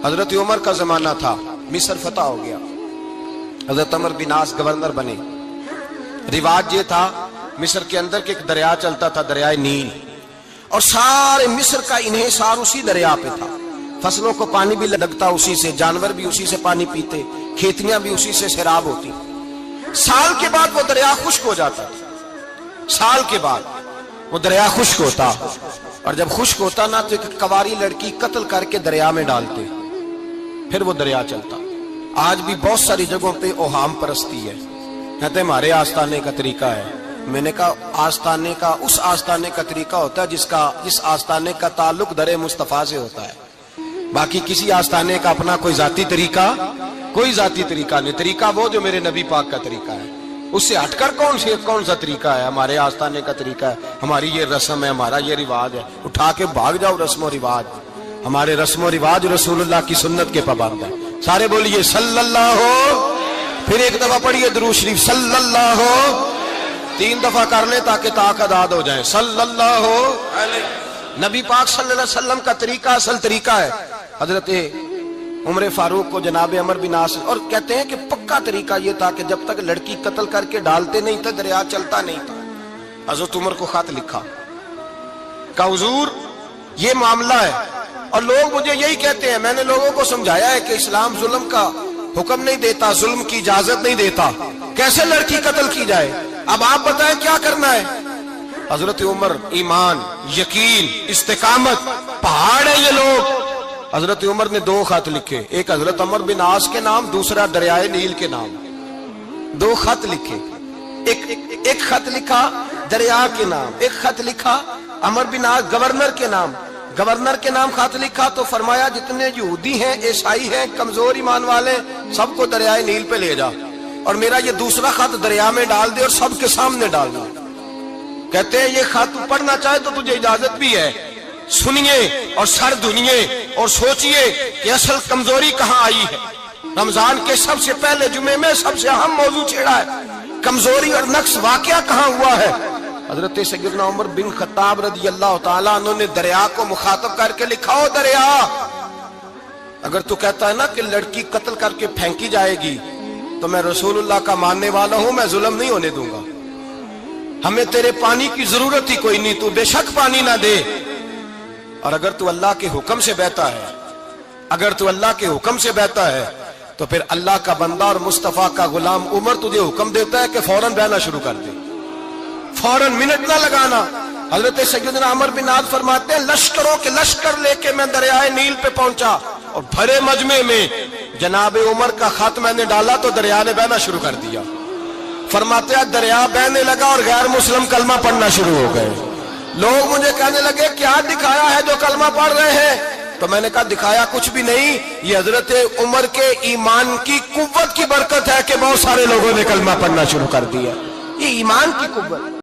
حضرت عمر کا زمانہ تھا، مصر فتح ہو گیا، حضرت عمر بن عاص گورنر بنے۔ رواج یہ تھا مصر کے اندر کہ ایک دریا چلتا تھا، دریائے نیل، اور سارے مصر کا انحصار اسی دریا پہ تھا۔ فصلوں کو پانی بھی لگتا اسی سے، جانور بھی اسی سے پانی پیتے، کھیتیاں بھی اسی سے سیراب ہوتی۔ سال کے بعد وہ دریا خشک ہو جاتا تھا، سال کے بعد وہ دریا خشک ہوتا، اور جب خشک ہوتا نا تو ایک کواری لڑکی قتل کر کے دریا میں ڈالتے، پھر وہ دریا چلتا۔ آج بھی بہت ساری جگہوں پہ اوہام پرستی ہے، کہتے ہمارے آستانے کا طریقہ ہے۔ میں نے کہا آستانے کا اس آستانے کا طریقہ ہوتا ہے جس آستانے کا تعلق در مصطفیٰ سے ہوتا ہے، باقی کسی آستانے کا اپنا کوئی ذاتی طریقہ نہیں۔ طریقہ وہ جو میرے نبی پاک کا طریقہ ہے، اس سے ہٹ کر کون سا طریقہ ہے؟ ہمارے آستانے کا طریقہ ہے، ہماری یہ رسم ہے، ہمارا یہ رواج ہے۔ اٹھا کے بھاگ جاؤ رسم و رواج، ہمارے رسم و رواج رسول اللہ کی سنت کے پابند ہے۔ سارے بولیے صلی اللہ ہو، پھر ایک دفعہ پڑھیے درود شریف صلی اللہ ہو، 3 دفعہ کر لیں تاکہ طاقت آد ہو جائے۔ صلی اللہ ہو نبی پاک صلی اللہ علیہ وسلم کا طریقہ اصل طریقہ ہے۔ حضرت عمر فاروق کو جناب عمر بن عاص، اور کہتے ہیں کہ پکا طریقہ یہ تھا کہ جب تک لڑکی قتل کر کے ڈالتے نہیں تھے دریا چلتا نہیں تھا۔ حضرت عمر کو خط لکھا کہ حضور یہ معاملہ ہے، اور لوگ مجھے یہی کہتے ہیں، میں نے لوگوں کو سمجھایا ہے کہ اسلام ظلم کا حکم نہیں دیتا، ظلم کی اجازت نہیں دیتا، کیسے لڑکی قتل کی جائے؟ اب آپ بتائیں کیا کرنا ہے؟ حضرت عمر ایمان، یقین، استقامت، پہاڑ ہے یہ لوگ۔ حضرت عمر نے 2 خط لکھے، ایک حضرت عمر بن عاص کے نام، دوسرا دریائے نیل کے نام۔ 2 خط لکھے، ایک خط لکھا دریا کے نام، ایک خط لکھا عمر بن عاص گورنر کے نام۔ گورنر کے نام خط لکھا تو فرمایا جتنے یہودی ہیں، عیسائی ہیں، کمزور ایمان والے، سب کو دریائے نیل پہ لے جا، اور میرا یہ دوسرا خط دریا میں ڈال دے اور سب کے سامنے ڈال دے۔ کہتے ہیں یہ خط پڑھنا چاہے تو تجھے اجازت بھی ہے، سنیے اور سر دھنیے اور سوچئے کہ اصل کمزوری کہاں آئی ہے۔ رمضان کے سب سے پہلے جمعے میں سب سے اہم موضوع چھیڑا ہے، کمزوری اور نقص واقعہ کہاں ہوا ہے۔ حضرت سیدنا عمر بن خطاب رضی اللہ تعالیٰ عنہ نے دریا کو مخاطب کر کے لکھا، ہو دریا، اگر تو کہتا ہے نا کہ لڑکی قتل کر کے پھینکی جائے گی تو میں رسول اللہ کا ماننے والا ہوں، میں ظلم نہیں ہونے دوں گا، ہمیں تیرے پانی کی ضرورت ہی کوئی نہیں، تو بے شک پانی نہ دے، اور اگر تو اللہ کے حکم سے بہتا ہے تو پھر اللہ کا بندہ اور مصطفیٰ کا غلام عمر تجھے حکم دیتا ہے کہ فوراً بہنا شروع کر دے، فوراً منٹ نہ لگانا۔ حضرت سیدنا عمر بن عاص فرماتے ہیں لشکروں کے لشکر لے کے میں دریائے نیل پہ پہنچا، اور بھرے مجمع میں جناب عمر کا خط میں نے ڈالا تو دریا نے بہنا شروع کر دیا۔ فرماتے ہیں دریا بہنے لگا اور غیر مسلم کلمہ پڑھنا شروع ہو گئے۔ لوگ مجھے کہنے لگے کیا دکھایا ہے جو کلمہ پڑھ رہے ہیں؟ تو میں نے کہا دکھایا کچھ بھی نہیں، یہ حضرت عمر کے ایمان کی قوت کی برکت ہے کہ بہت سارے لوگوں نے کلمہ پڑھنا شروع کر دیا، یہ ایمان کی قوت۔